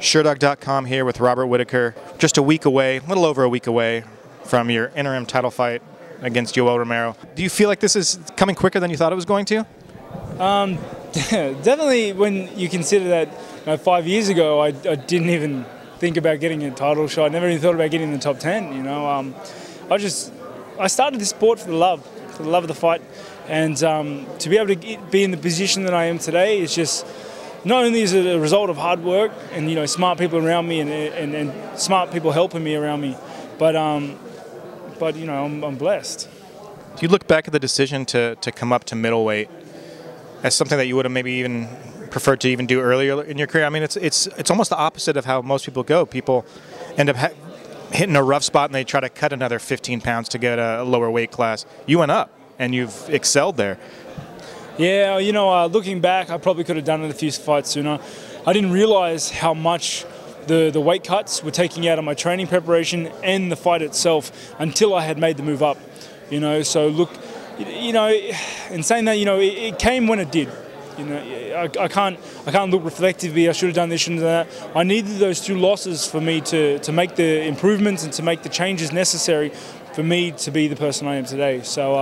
Sherdog.com here with Robert Whittaker. Just a week away, a little over a week away from your interim title fight against Yoel Romero. Do you feel like this is coming quicker than you thought it was going to? Definitely when you consider that 5 years ago I didn't even think about getting a title shot. I never even thought about getting in the top 10, you know. I started this sport for the love of the fight, and to be able to be in the position that I am today is just, not only is it a result of hard work and, you know, smart people around me and smart people helping me around me, but you know, I'm blessed. Do you look back at the decision to come up to middleweight as something that you would have maybe even preferred to even do earlier in your career? I mean, it's almost the opposite of how most people go. People end up hitting a rough spot and they try to cut another 15 pounds to get a lower weight class. You went up and you've excelled there. Yeah, you know, looking back, I probably could have done it a few fights sooner. I didn't realize how much the weight cuts were taking out of my training preparation and the fight itself until I had made the move up. You know, so look, you know, in saying that, you know, it came when it did. You know, I can't look reflectively. I should have done this, shouldn't have done that. I needed those two losses for me to make the improvements and to make the changes necessary for me to be the person I am today. So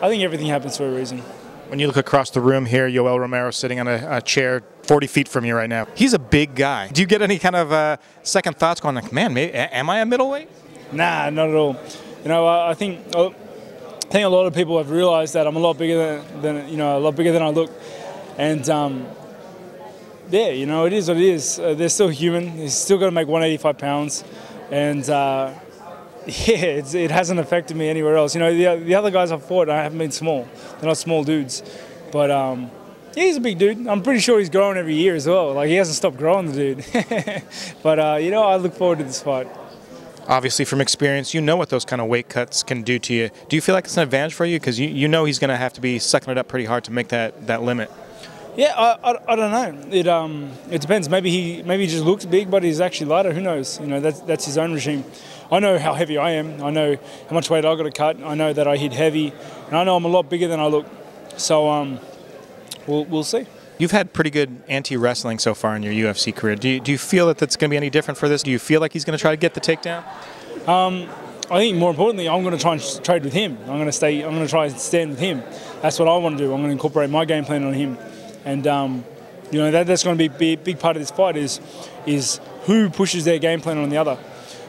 I think everything happens for a reason. When you look across the room here, Yoel Romero sitting on a chair 40 feet from you right now. He's a big guy. Do you get any kind of second thoughts going like, man, maybe, am I a middleweight? Nah, not at all. You know, I think a lot of people have realized that I'm a lot bigger than a lot bigger than I look. And yeah, you know, it is what it is. They're still human. He's still got to make 185 pounds. And yeah, it hasn't affected me anywhere else. You know, the other guys I've fought, I haven't been small. They're not small dudes. But yeah, he's a big dude. I'm pretty sure he's growing every year as well. Like, he hasn't stopped growing, the dude. But, you know, I look forward to this fight. Obviously, from experience, you know what those kind of weight cuts can do to you. Do you feel like it's an advantage for you? Because you know he's going to have to be sucking it up pretty hard to make that limit. Yeah, I don't know. It depends. Maybe he just looks big, but he's actually lighter. Who knows? You know, that's his own regime. I know how heavy I am. I know how much weight I got to cut. I know that I hit heavy, and I know I'm a lot bigger than I look. So we'll see. You've had pretty good anti-wrestling so far in your UFC career. Do you feel that that's going to be any different for this? Do you feel like he's going to try to get the takedown? I think more importantly, I'm going to try and trade with him. I'm going to try and stand with him. That's what I want to do. I'm going to incorporate my game plan on him. And you know, that's going to be a big part of this fight is who pushes their game plan on the other.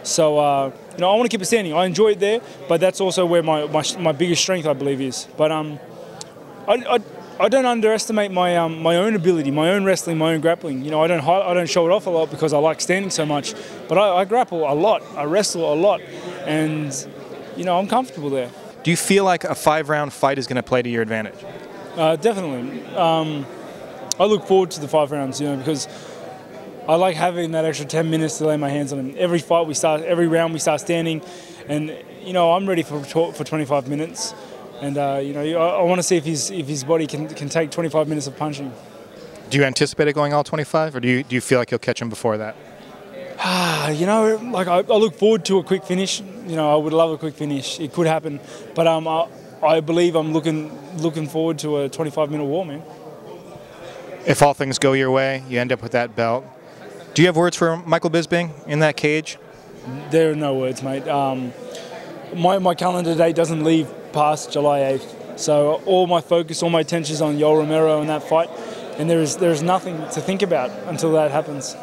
So you know, I want to keep it standing. I enjoy it there, but that's also where my biggest strength, I believe, is. But I don't underestimate my own ability, my own wrestling, my own grappling. You know, I don't show it off a lot because I like standing so much. But I grapple a lot, I wrestle a lot, and you know, I'm comfortable there. Do you feel like a 5-round fight is going to play to your advantage? Definitely. I look forward to the 5 rounds, you know, because I like having that extra 10 minutes to lay my hands on him. Every round we start standing, and you know, I'm ready for 25 minutes. And you know, I want to see if his body can take 25 minutes of punching. Do you anticipate it going all 25, or do you feel like you'll catch him before that? You know, like I look forward to a quick finish. You know, I would love a quick finish. It could happen, but I believe I'm looking forward to a 25-minute war, man. If all things go your way, you end up with that belt. Do you have words for Michael Bisping in that cage? There are no words, mate. My calendar date doesn't leave past July 8th. So all my focus, all my attention is on Yoel Romero and that fight, and there's nothing to think about until that happens.